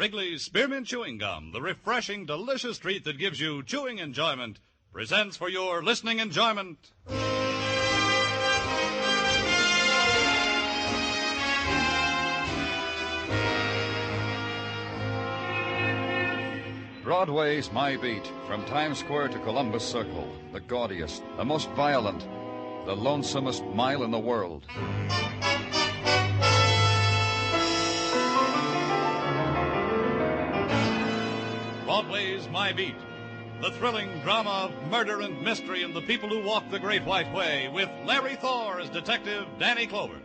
Wrigley's Spearmint Chewing Gum, the refreshing, delicious treat that gives you chewing enjoyment, presents for your listening enjoyment. Broadway's my beat, from Times Square to Columbus Circle, the gaudiest, the most violent, the lonesomest mile in the world. Broadway's My Beat, the thrilling drama of murder and mystery and the people who walk the Great White Way, with Larry Thor as Detective Danny Clover.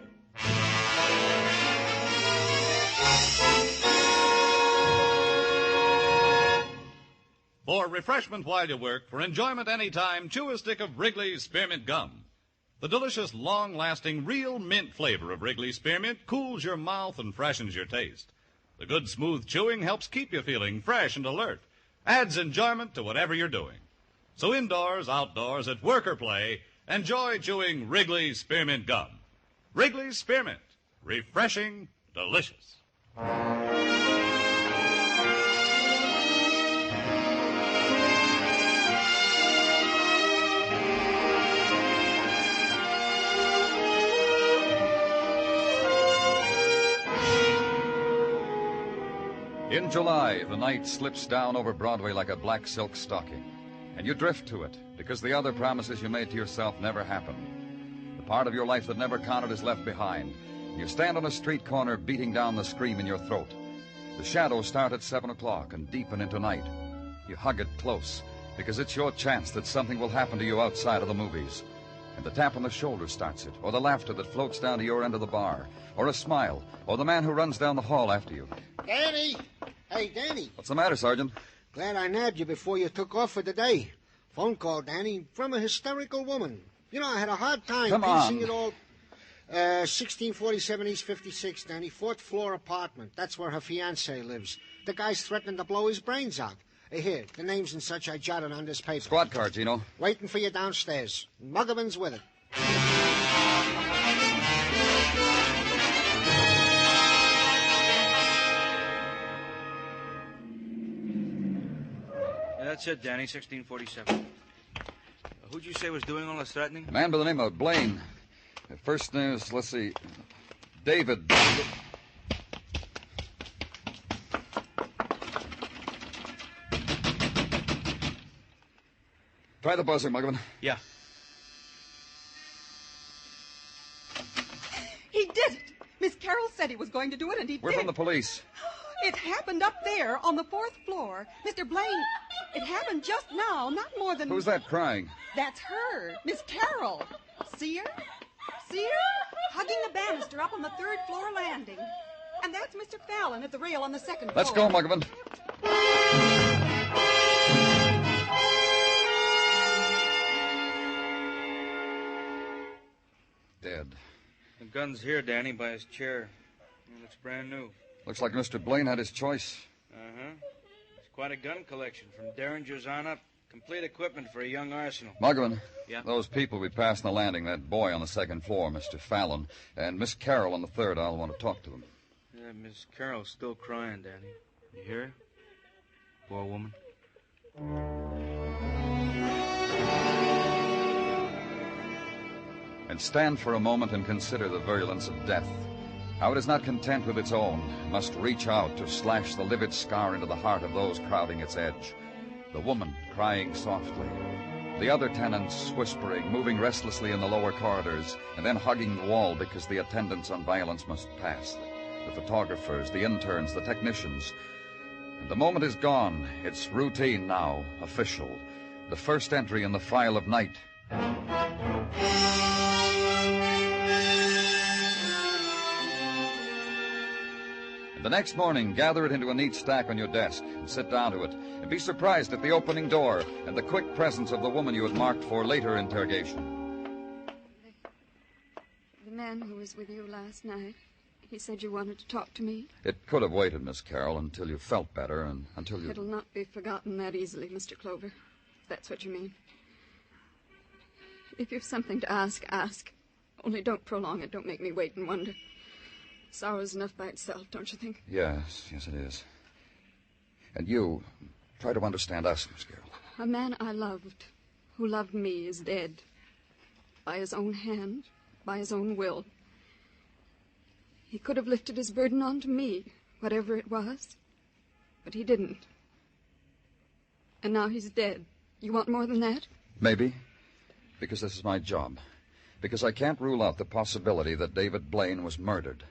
For refreshment while you work, for enjoyment anytime, chew a stick of Wrigley's Spearmint Gum. The delicious, long-lasting, real mint flavor of Wrigley's Spearmint cools your mouth and freshens your taste. The good, smooth chewing helps keep you feeling fresh and alert, adds enjoyment to whatever you're doing. So indoors, outdoors, at work or play, enjoy chewing Wrigley's Spearmint Gum. Wrigley's Spearmint, refreshing, delicious. In July, the night slips down over Broadway like a black silk stocking, and you drift to it because the other promises you made to yourself never happen. The part of your life that never counted is left behind. You stand on a street corner beating down the scream in your throat. The shadows start at 7 o'clock and deepen into night. You hug it close because it's your chance that something will happen to you outside of the movies. And the tap on the shoulder starts it, or the laughter that floats down to your end of the bar, or a smile, or the man who runs down the hall after you. Danny! Hey, Danny. What's the matter, Sergeant? Glad I nabbed you before you took off for the day. Phone call, Danny, from a hysterical woman. You know, I had a hard time piecing it all. 1647 East 56, Danny, 4th floor apartment. That's where her fiancé lives. The guy's threatening to blow his brains out. Here, the names and such I jotted on this paper. Squad car, Gino. Waiting for you downstairs. Muggerman's with it. That's it, Danny, 1647. Who'd you say was doing all this threatening? A man by the name of Blaine. First name is, let's see, David. Try the buzzer, Muggerman. Yeah. He did it! Miss Carroll said he was going to do it, and he We're did. from the police. It happened up there on the 4th floor. Mr. Blaine, it happened just now, not more than... Who's that crying? That's her, Miss Carroll. See her? See her? Hugging the banister up on the 3rd floor landing. And that's Mr. Fallon at the rail on the 2nd floor. Let's go, Muggerman. Dead. The gun's here, Danny, by his chair. It looks brand new. Looks like Mr. Blaine had his choice. Uh-huh. It's quite a gun collection, from Derringers on up. Complete equipment for a young arsenal. Muggerman. Yeah? Those people we passed on the landing, that boy on the 2nd floor, Mr. Fallon, and Miss Carroll on the 3rd, I'll want to talk to them. Yeah, Miss Carroll's still crying, Danny. You hear her? Poor woman. And stand for a moment and consider the virulence of death. How it is not content with its own, must reach out to slash the livid scar into the heart of those crowding its edge. The woman crying softly. The other tenants whispering, moving restlessly in the lower corridors, and then hugging the wall because the attendants on violence must pass. The photographers, the interns, the technicians. And the moment is gone. It's routine now, official. The first entry in the file of night. The next morning, gather it into a neat stack on your desk and sit down to it, and be surprised at the opening door and the quick presence of the woman you had marked for later interrogation. The man who was with you last night, he said you wanted to talk to me. It could have waited, Miss Carroll, until you felt better and until you... It'll not be forgotten that easily, Mr. Clover, if that's what you mean. If you've something to ask, ask. Only don't prolong it. Don't make me wait and wonder. Sorrow's enough by itself, don't you think? Yes, it is. And you, try to understand us, Miss Carroll. A man I loved, who loved me, is dead. By his own hand, by his own will. He could have lifted his burden onto me, whatever it was, but he didn't. And now he's dead. You want more than that? Maybe, because this is my job. Because I can't rule out the possibility that David Blaine was murdered.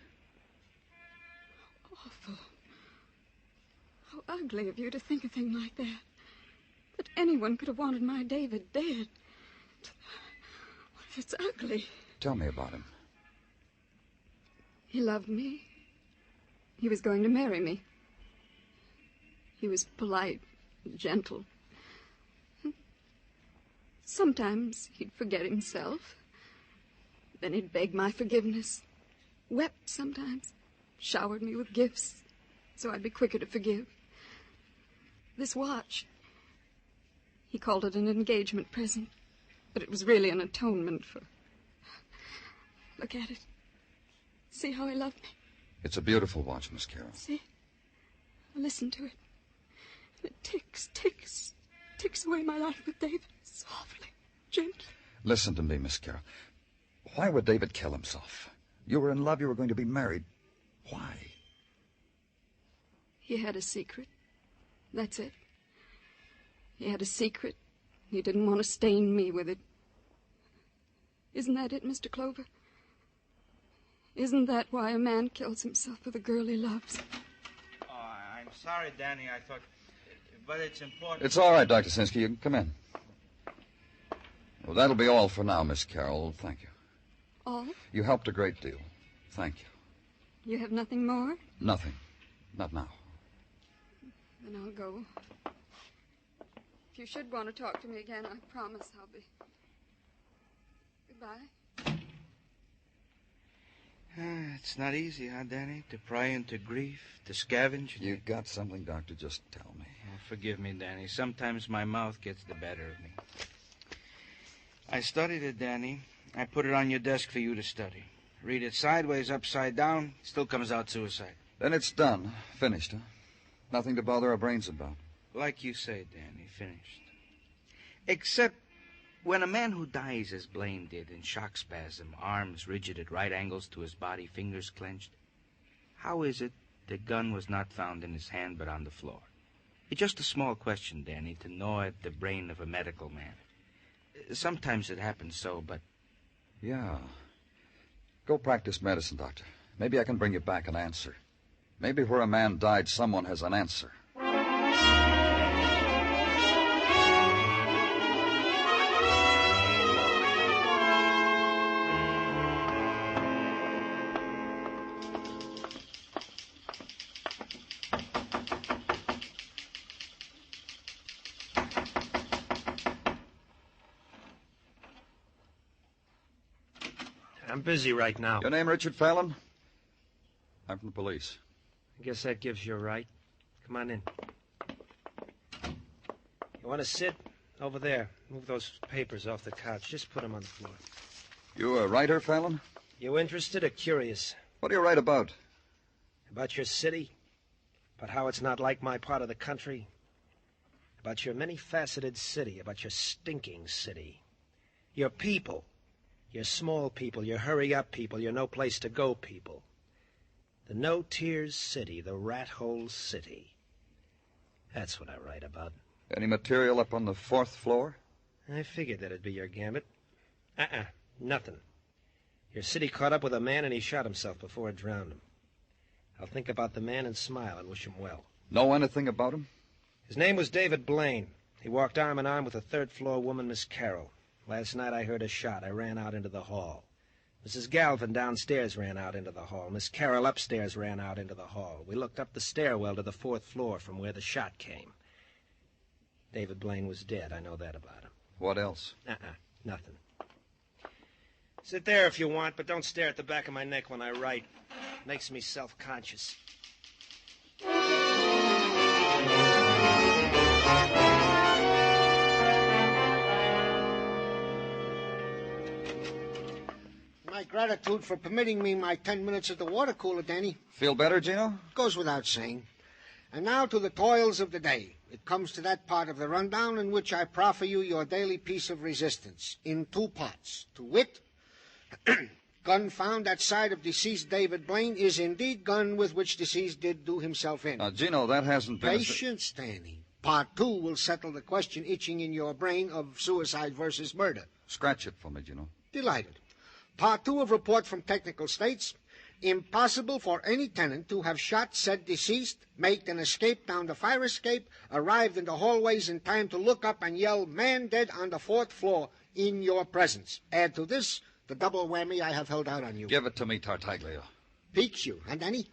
Awful. How ugly of you to think a thing like that. That anyone could have wanted my David dead. It's ugly. Tell me about him. He loved me. He was going to marry me. He was polite, gentle. Sometimes he'd forget himself. Then he'd beg my forgiveness. Wept sometimes. Showered me with gifts, so I'd be quicker to forgive. This watch, he called it an engagement present, but it was really an atonement for... Look at it. See how he loved me? It's a beautiful watch, Miss Carroll. See? Listen to it. It ticks, ticks, ticks away my life with David. Softly, gently. Listen to me, Miss Carroll. Why would David kill himself? You were in love, you were going to be married. Why? He had a secret. That's it. He had a secret. He didn't want to stain me with it. Isn't that it, Mr. Clover? Isn't that why a man kills himself with a girl he loves? Oh, I'm sorry, Danny. I thought... But it's important... It's all right, Dr. Sinsky. You can come in. Well, that'll be all for now, Miss Carroll. Thank you. All? You helped a great deal. Thank you. You have nothing more? Nothing. Not now. Then I'll go. If you should want to talk to me again, I promise I'll be... Goodbye. It's not easy, huh, Danny? To pry into grief, to scavenge. You got something, Doctor? Just tell me. Oh, forgive me, Danny. Sometimes my mouth gets the better of me. I studied it, Danny. I put it on your desk for you to study. Read it sideways, upside down, still comes out suicide. Then it's done. Finished, huh? Nothing to bother our brains about. Like you say, Danny, finished. Except when a man who dies as Blaine did, in shock spasm, arms rigid at right angles to his body, fingers clenched, how is it the gun was not found in his hand but on the floor? It's just a small question, Danny, to gnaw at the brain of a medical man. Sometimes it happens so, but... Yeah. Go practice medicine, Doctor. Maybe I can bring you back an answer. Maybe where a man died, someone has an answer. I'm busy right now. Your name Richard Fallon? I'm from the police. I guess that gives you a right. Come on in. You want to sit? Over there. Move those papers off the couch. Just put them on the floor. You a writer, Fallon? You interested or curious? What do you write about? About your city? About how it's not like my part of the country? About your many-faceted city? About your stinking city? Your people? Your small people, your hurry-up people, your no-place-to-go people. The no-tears city, the rat-hole city. That's what I write about. Any material up on the 4th floor? I figured that'd be your gambit. Nothing. Your city caught up with a man and he shot himself before it drowned him. I'll think about the man and smile and wish him well. Know anything about him? His name was David Blaine. He walked arm in arm with a 3rd-floor woman, Miss Carroll. Last night I heard a shot. I ran out into the hall. Mrs. Galvin downstairs ran out into the hall. Miss Carroll upstairs ran out into the hall. We looked up the stairwell to the 4th floor from where the shot came. David Blaine was dead. I know that about him. What else? Nothing. Sit there if you want, but don't stare at the back of my neck when I write. It makes me self-conscious. My gratitude for permitting me my 10 minutes at the water cooler, Danny. Feel better, Gino? Goes without saying. And now to the toils of the day. It comes to that part of the rundown in which I proffer you your daily piece of resistance in two parts. To wit, gun found at side of deceased David Blaine is indeed gun with which deceased did do himself in. Now, Gino, that hasn't been... Patience, Danny. Part two will settle the question itching in your brain of suicide versus murder. Scratch it for me, Gino. Delighted. Part two of report from technical states. Impossible for any tenant to have shot said deceased, made an escape down the fire escape, arrived in the hallways in time to look up and yell, "Man dead on the 4th floor," in your presence. Add to this the double whammy I have held out on you. Give it to me, Tartaglia. Piques you, huh, Danny?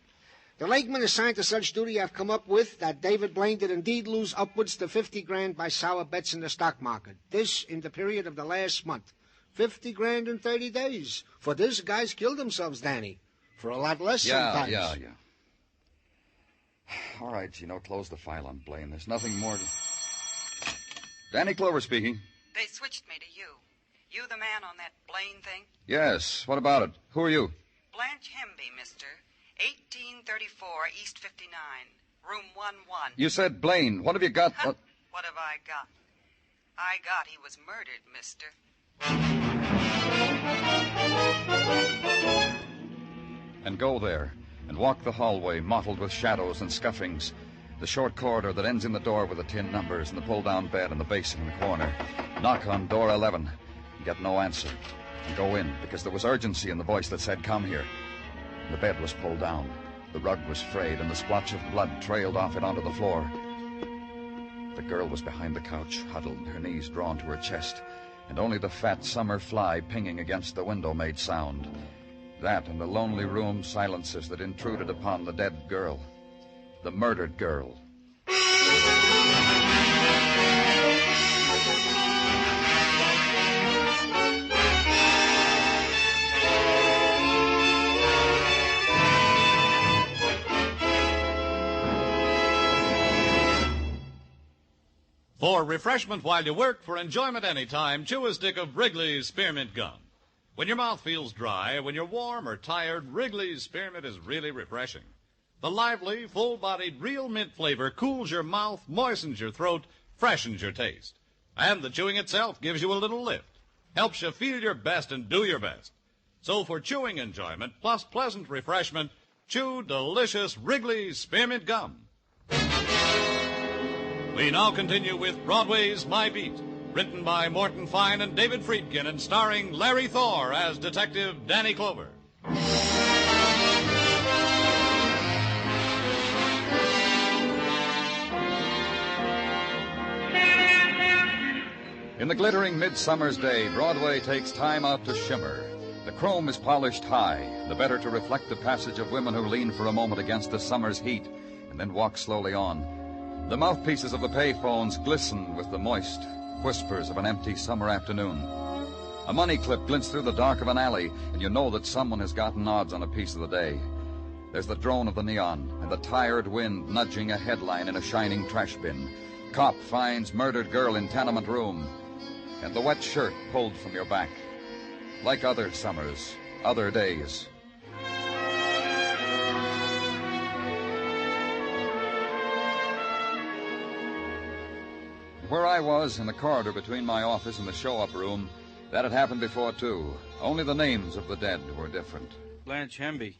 The lakeman assigned to such duty have come up with that David Blaine did indeed lose upwards to 50 grand by sour bets in the stock market. This in the period of the last month. 50 grand in 30 days. For this, guys killed themselves, Danny. For a lot less sometimes. Yeah. All right, Gino, close the file on Blaine. There's nothing more to... Danny Clover speaking. They switched me to you. You the man on that Blaine thing? Yes, what about it? Who are you? Blanche Hemby, mister. 1834 East 59, room 11. You said Blaine. What have you got? What have I got? I got he was murdered, mister. And go there, and walk the hallway mottled with shadows and scuffings, the short corridor that ends in the door with the tin numbers and the pull-down bed and the basin in the corner. Knock on door 11, and get no answer, and go in, because there was urgency in the voice that said, "Come here." The bed was pulled down, the rug was frayed, and the splotch of blood trailed off it onto the floor. The girl was behind the couch, huddled, her knees drawn to her chest, and only the fat summer fly pinging against the window made sound. That and the lonely room silences that intruded upon the dead girl, the murdered girl. For refreshment while you work, for enjoyment anytime, chew a stick of Wrigley's Spearmint Gum. When your mouth feels dry, when you're warm or tired, Wrigley's Spearmint is really refreshing. The lively, full-bodied, real mint flavor cools your mouth, moistens your throat, freshens your taste. And the chewing itself gives you a little lift, helps you feel your best and do your best. So for chewing enjoyment plus pleasant refreshment, chew delicious Wrigley's Spearmint Gum. We now continue with Broadway's My Beat, written by Morton Fine and David Friedkin and starring Larry Thor as Detective Danny Clover. In the glittering midsummer's day, Broadway takes time out to shimmer. The chrome is polished high, the better to reflect the passage of women who lean for a moment against the summer's heat and then walk slowly on. The mouthpieces of the payphones glisten with the moist whispers of an empty summer afternoon. A money clip glints through the dark of an alley, and you know that someone has gotten odds on a piece of the day. There's the drone of the neon and the tired wind nudging a headline in a shining trash bin. Cop finds murdered girl in tenement room. And the wet shirt pulled from your back. Like other summers, other days. Where I was, in the corridor between my office and the show-up room, that had happened before, too. Only the names of the dead were different. Blanche Hemby.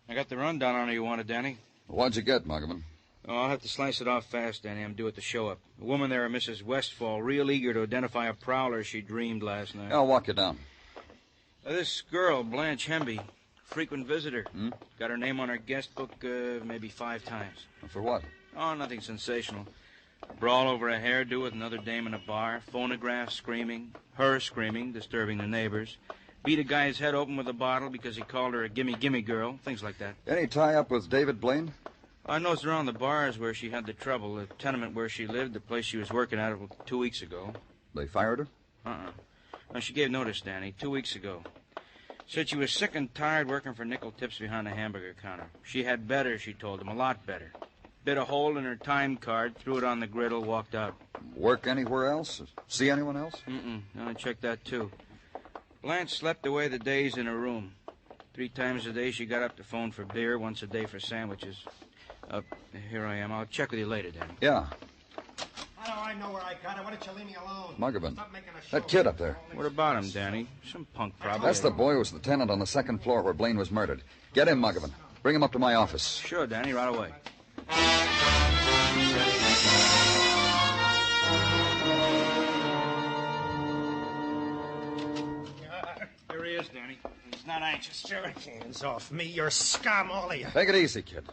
I got the rundown on her you wanted, Danny. What'd you get, Muggerman? Oh, I'll have to slice it off fast, Danny. I'm due at the show-up. The woman there, Mrs. Westfall, real eager to identify a prowler she dreamed last night. I'll walk you down. This girl, Blanche Hemby, frequent visitor. Got her name on her guest book maybe 5 times. For what? Oh, nothing sensational. Brawl over a hairdo with another dame in a bar. Phonograph screaming. Her screaming, disturbing the neighbors. Beat a guy's head open with a bottle because he called her a gimme-gimme girl. Things like that. Any tie-up with David Blaine? I noticed around the bars where she had the trouble. The tenement where she lived, the place she was working at 2 weeks ago. They fired her? No, she gave notice, Danny, 2 weeks ago. Said she was sick and tired working for nickel tips behind the hamburger counter. She had better, she told him, a lot better. Bit a hole in her time card, threw it on the griddle, walked out. Work anywhere else? See anyone else? No, I checked that, too. Blanche slept away the days in her room. 3 times a day she got up to phone for beer, once a day for sandwiches. Here I am. I'll check with you later, Danny. Yeah. How do I know where I got it? Why don't you leave me alone? Muggavan. Stop making a show. That kid up there. What about him, Danny? Some punk, probably. That's the boy who was the tenant on the second floor where Blaine was murdered. Get him, Muggavan. Bring him up to my office. Sure, Danny, right away. Here he is, Danny. He's not anxious. Sure, hands off me. You're scum, all of you. Take it easy, kid.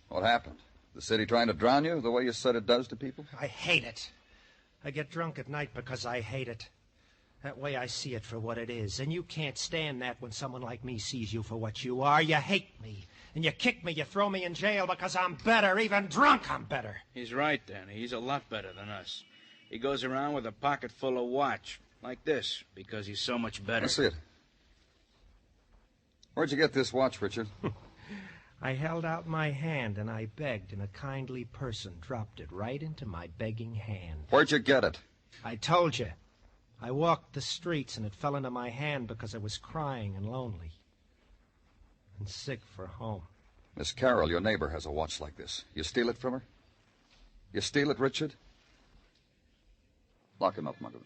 What happened? The city trying to drown you the way you said it does to people? I hate it. I get drunk at night because I hate it. That way I see it for what it is. And you can't stand that when someone like me sees you for what you are. You hate me. And you kick me, you throw me in jail because I'm better. Even drunk, I'm better. He's right, Danny. He's a lot better than us. He goes around with a pocket full of watch, like this, because he's so much better. Let's see it. Where'd you get this watch, Richard? I held out my hand and I begged, and a kindly person dropped it right into my begging hand. Where'd you get it? I told you. I walked the streets and it fell into my hand because I was crying and lonely and sick for home. Miss Carroll, your neighbor, has a watch like this. You steal it from her? You steal it, Richard? Lock him up, Muggavan.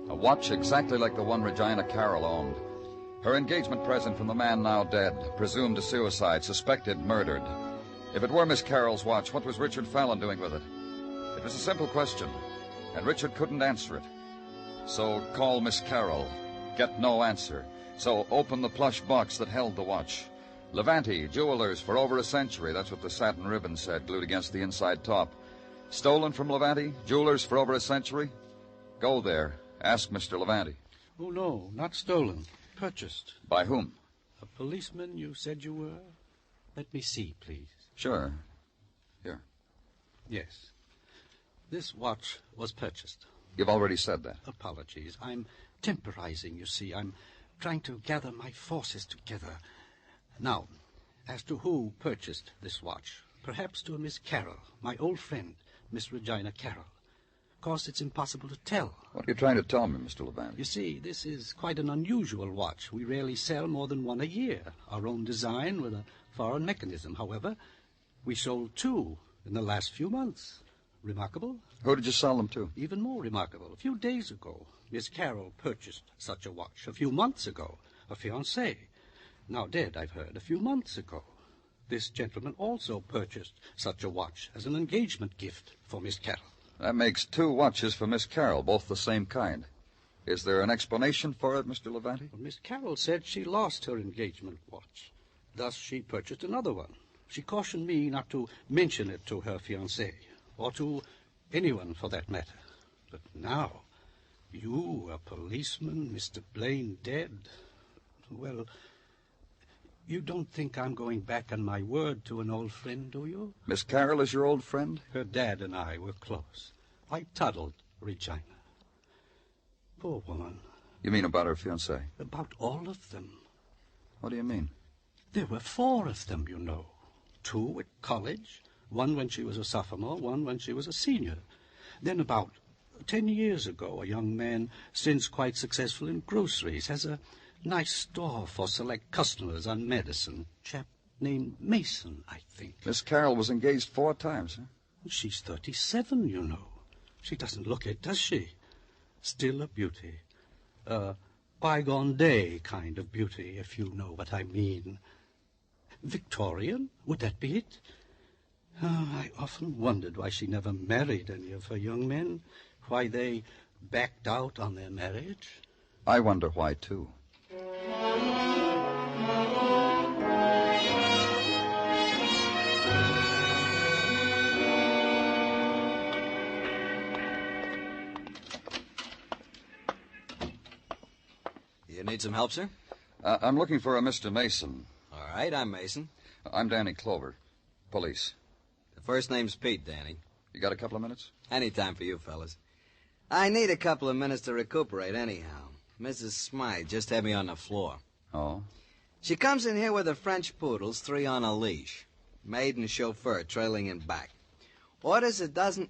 A watch exactly like the one Regina Carroll owned. Her engagement present from the man now dead, presumed a suicide, suspected murdered. If it were Miss Carroll's watch, what was Richard Fallon doing with it? It was a simple question, and Richard couldn't answer it. So call Miss Carroll. Get no answer. So open the plush box that held the watch. Levante, jewelers for over a century. That's what the satin ribbon said, glued against the inside top. Stolen from Levante, jewelers for over a century? Go there. Ask Mr. Levante. Oh, no, not stolen. Purchased. By whom? A policeman you said you were? Let me see, please. Sure. Here. Yes. This watch was purchased. You've already said that. Apologies. I'm temporizing, you see. I'm trying to gather my forces together. Now, as to who purchased this watch, perhaps to a Miss Carroll, my old friend, Miss Regina Carroll. Of course, it's impossible to tell. What are you trying to tell me, Mr. Levante? You see, this is quite an unusual watch. We rarely sell more than one a year. Our own design with a foreign mechanism. However, we sold 2 in the last few months. Remarkable? Who did you sell them to? Even more remarkable. A few days ago, Miss Carroll purchased such a watch. A few months ago, a fiancé. Now dead, I've heard, a few months ago. This gentleman also purchased such a watch as an engagement gift for Miss Carroll. That makes 2 watches for Miss Carroll, both the same kind. Is there an explanation for it, Mr. Levante? Well, Miss Carroll said she lost her engagement watch. Thus, she purchased another one. She cautioned me not to mention it to her fiancé, or to anyone for that matter. But now, you, a policeman, Mr. Blaine dead, well, you don't think I'm going back on my word to an old friend, do you? Miss Carroll is your old friend? Her dad and I were close. I toddled Regina. Poor woman. You mean about her fiancé? About all of them. What do you mean? There were 4 of them, you know. 2 at college, 1 when she was a sophomore, 1 when she was a senior. Then about 10 years ago, a young man, since quite successful in groceries, has a nice store for select customers on Madison. Chap named Mason, I think. Miss Carroll was engaged 4 times, huh? She's 37, you know. She doesn't look it, does she? Still a beauty. A bygone day kind of beauty, if you know what I mean. Victorian? Would that be it? Oh, I often wondered why she never married any of her young men, why they backed out on their marriage. I wonder why, too. You need some help, sir? I'm looking for a Mr. Mason. All right, I'm Mason. I'm Danny Clover. Police. The first name's Pete, Danny. You got a couple of minutes? Any time for you fellas. I need a couple of minutes to recuperate anyhow. Mrs. Smythe just had me on the floor. Oh? She comes in here with her French poodles, 3 on a leash. Maid and chauffeur trailing in back. Orders a dozen...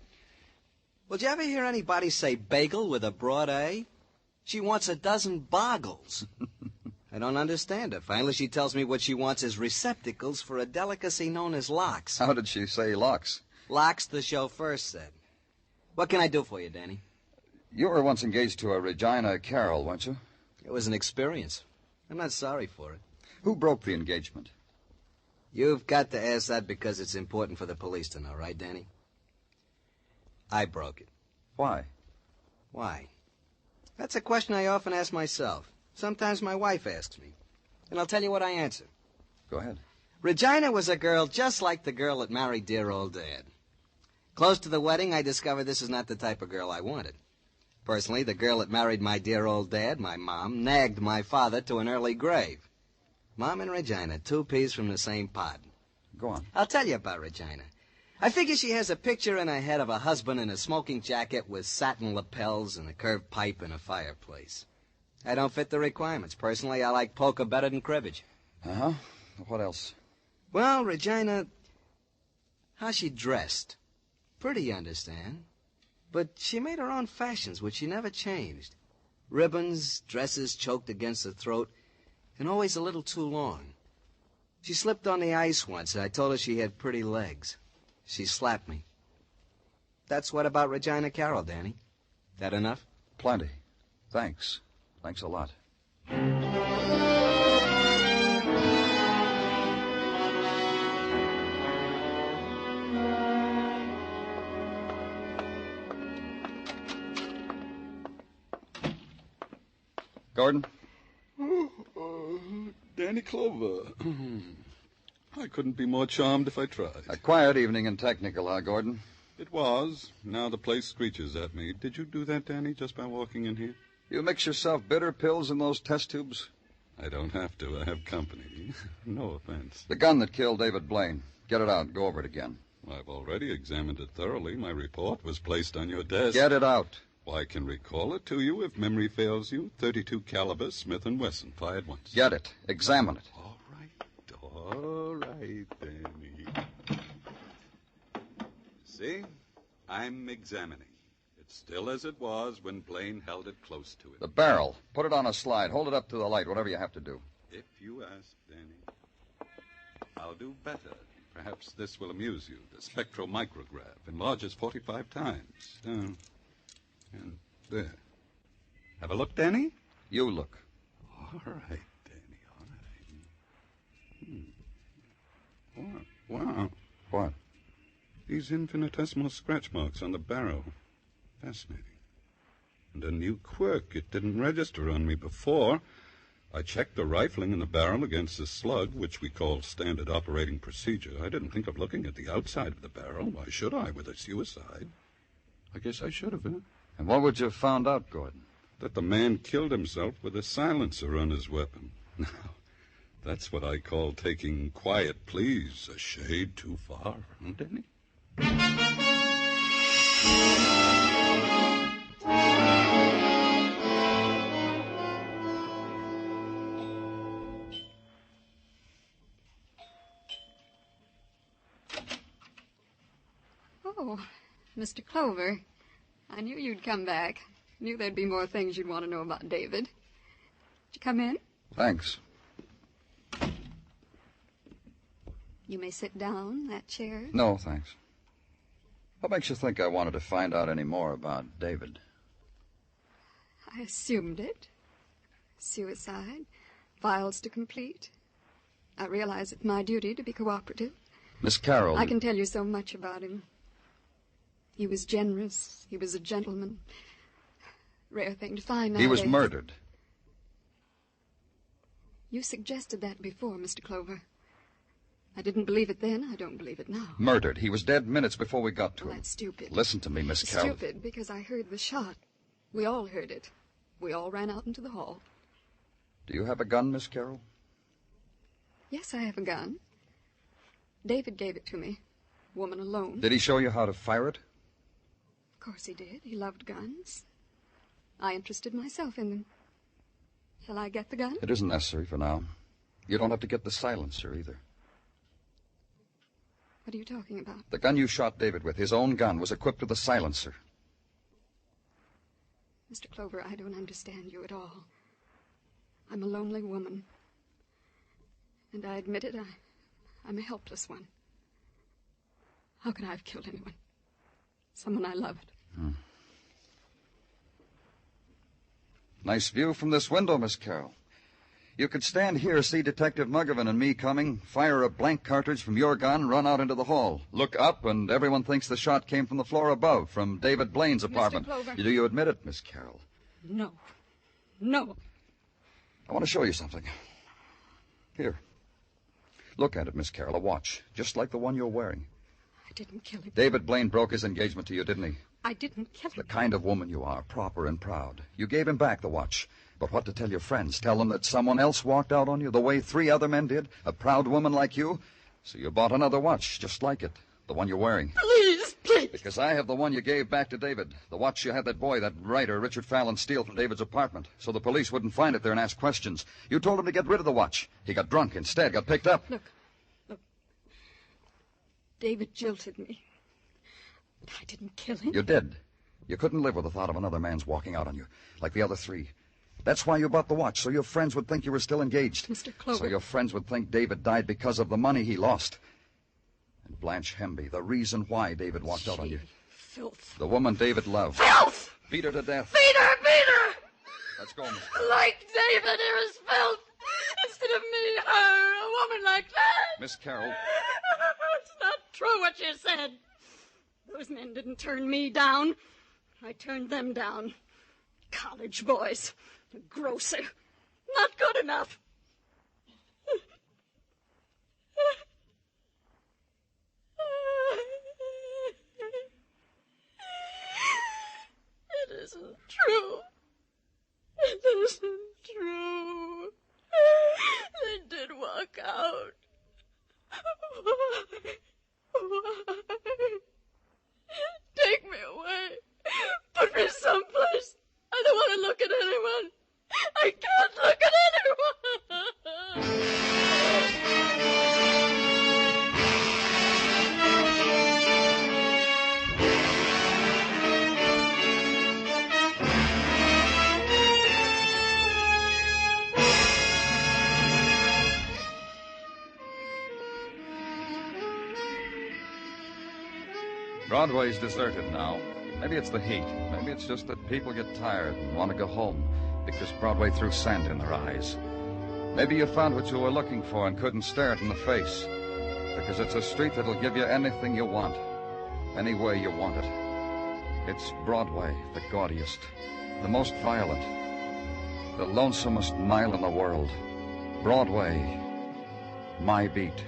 Well, did you ever hear anybody say bagel with a broad A? She wants a dozen boggles. I don't understand her. Finally, she tells me what she wants is receptacles for a delicacy known as locks. How did she say locks? Locks, the chauffeur said. What can I do for you, Danny? You were once engaged to a Regina Carroll, weren't you? It was an experience. I'm not sorry for it. Who broke the engagement? You've got to ask that because it's important for the police to know, right, Danny? I broke it. Why? Why? That's a question I often ask myself. Sometimes my wife asks me. And I'll tell you what I answer. Go ahead. Regina was a girl just like the girl that married dear old Dad. Close to the wedding, I discovered this is not the type of girl I wanted. Personally, the girl that married my dear old Dad, my mom, nagged my father to an early grave. Mom and Regina, two peas from the same pod. Go on. I'll tell you about Regina. I figure she has a picture in her head of a husband in a smoking jacket with satin lapels and a curved pipe and a fireplace. I don't fit the requirements. Personally, I like poker better than cribbage. Uh-huh. What else? Well, Regina, how she dressed. Pretty, you understand. But she made her own fashions, which she never changed. Ribbons, dresses choked against her throat, and always a little too long. She slipped on the ice once, and I told her she had pretty legs. She slapped me. That's what about Regina Carroll, Danny. That enough? Plenty. Thanks. Thanks a lot. Gordon? Danny Clover. I couldn't be more charmed if I tried. A quiet evening in Technical, huh, Gordon? It was. Now the place screeches at me. Did you do that, Danny, just by walking in here? You mix yourself bitter pills in those test tubes? I don't have to. I have company. No offense. The gun that killed David Blaine. Get it out. Go over it again. I've already examined it thoroughly. My report was placed on your desk. Get it out. Well, I can recall it to you if memory fails you. .32 caliber Smith & Wesson, fired once. Get it. Examine it. All right, Danny. See? I'm examining. It's still as it was when Blaine held it close to it. The barrel. Put it on a slide. Hold it up to the light, whatever you have to do. If you ask, Danny. I'll do better. Perhaps this will amuse you. The spectromicrograph enlarges 45 times. And there. Have a look, Danny? You look. All right, Danny, all right. Wow. What? These infinitesimal scratch marks on the barrel. Fascinating. And a new quirk. It didn't register on me before. I checked the rifling in the barrel against the slug, which we call standard operating procedure. I didn't think of looking at the outside of the barrel. Why should I, with a suicide? I guess I should have, huh? And what would you have found out, Gordon? That the man killed himself with a silencer on his weapon. Now, that's what I call taking quiet pleas a shade too far, huh, Danny? Oh, Mr. Clover. I knew you'd come back. Knew there'd be more things you'd want to know about David. Did you come in? Thanks. You may sit down, that chair. No, thanks. What makes you think I wanted to find out any more about David? I assumed it. Suicide. Files to complete. I realize it's my duty to be cooperative. Miss Carroll... I can tell you so much about him. He was generous. He was a gentleman. Rare thing to find nowadays. He was murdered. You suggested that before, Mr. Clover. I didn't believe it then. I don't believe it now. Murdered. He was dead minutes before we got to him. That's stupid. Listen to me, Miss Carroll. Stupid, because I heard the shot. We all heard it. We all ran out into the hall. Do you have a gun, Miss Carroll? Yes, I have a gun. David gave it to me. Woman alone. Did he show you how to fire it? Of course he did. He loved guns. I interested myself in them. Shall I get the gun? It isn't necessary for now. You don't have to get the silencer either. What are you talking about? The gun you shot David with, his own gun, was equipped with a silencer. Mr. Clover, I don't understand you at all. I'm a lonely woman. And I admit it, I'm a helpless one. How could I have killed anyone? Someone I loved. Nice view from this window, Miss Carroll. You could stand here, see Detective Muggavan and me coming, fire a blank cartridge from your gun, run out into the hall, look up, and everyone thinks the shot came from the floor above, from David Blaine's apartment. Mr. Clover. Do you admit it, Miss Carroll? No. No. I want to show you something. Here. Look at it, Miss Carroll, a watch, just like the one you're wearing. I didn't kill him. David Blaine broke his engagement to you, didn't he? I didn't kill him. The kind of woman you are, proper and proud. You gave him back the watch. But what to tell your friends? Tell them that someone else walked out on you the way 3 other men did? A proud woman like you? So you bought another watch, just like it. The one you're wearing. Please, please. Because I have the one you gave back to David. The watch you had that boy, that writer, Richard Fallon, steal from David's apartment. So the police wouldn't find it there and ask questions. You told him to get rid of the watch. He got drunk instead, got picked up. Look. David jilted me. But I didn't kill him. You did. You couldn't live with the thought of another man's walking out on you, like the other 3. That's why you bought the watch, so your friends would think you were still engaged. Mr. Clover. So your friends would think David died because of the money he lost. And Blanche Hemby, the reason why David walked out on you. Filth. The woman David loved. Filth! Beat her to death. Beat her! Beat her! Let's go, Miss. Like David, here is filth. Instead of me, her, a woman like that. Miss Carroll. It's not true what you said. Those men didn't turn me down. I turned them down. College boys. A grocer. Not good enough. It isn't true. It isn't true. They did walk out. Why? Take me away. Put me someplace. I don't want to look at anyone. I can't look at anyone. Broadway's deserted now. Maybe it's the heat. Maybe it's just that people get tired and want to go home because Broadway threw sand in their eyes. Maybe you found what you were looking for and couldn't stare it in the face because it's a street that'll give you anything you want, any way you want it. It's Broadway, the gaudiest, the most violent, the lonesomest mile in the world. Broadway, my beat.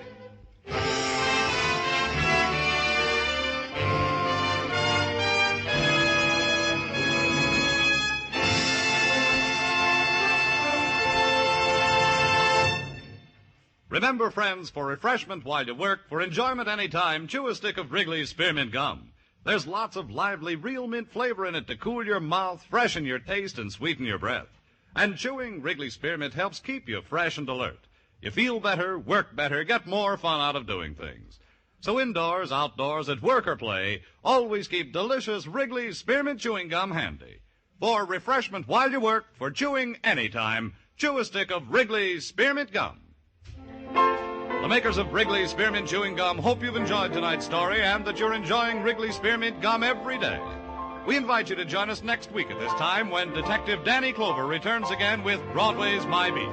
Remember, friends, for refreshment while you work, for enjoyment any time, chew a stick of Wrigley's Spearmint Gum. There's lots of lively, real mint flavor in it to cool your mouth, freshen your taste, and sweeten your breath. And chewing Wrigley's Spearmint helps keep you fresh and alert. You feel better, work better, get more fun out of doing things. So indoors, outdoors, at work or play, always keep delicious Wrigley's Spearmint Chewing Gum handy. For refreshment while you work, for chewing any time, chew a stick of Wrigley's Spearmint Gum. The makers of Wrigley's Spearmint Chewing Gum hope you've enjoyed tonight's story and that you're enjoying Wrigley's Spearmint Gum every day. We invite you to join us next week at this time when Detective Danny Clover returns again with Broadway's My Beat.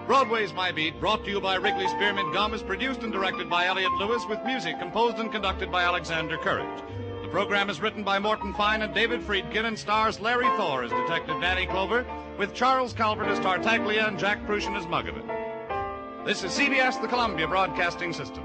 Broadway's My Beat, brought to you by Wrigley's Spearmint Gum, is produced and directed by Elliott Lewis with music composed and conducted by Alexander Courage. The program is written by Morton Fine and David Friedkin and stars Larry Thor as Detective Danny Clover, with Charles Calvert as Tartaglia and Jack Prussian as Muggavan. This is CBS, the Columbia Broadcasting System.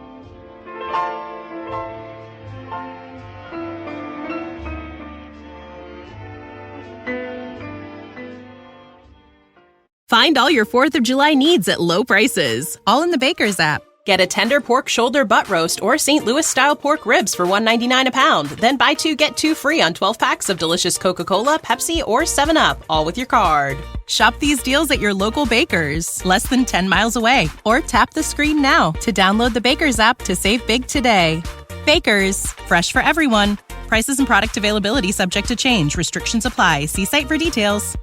Find all your 4th of July needs at low prices, all in the Baker's app. Get a tender pork shoulder butt roast or St. Louis-style pork ribs for $1.99 a pound. Then buy 2, get 2 free on 12 packs of delicious Coca-Cola, Pepsi, or 7-Up, all with your card. Shop these deals at your local Baker's, less than 10 miles away. Or tap the screen now to download the Baker's app to save big today. Baker's, fresh for everyone. Prices and product availability subject to change. Restrictions apply. See site for details.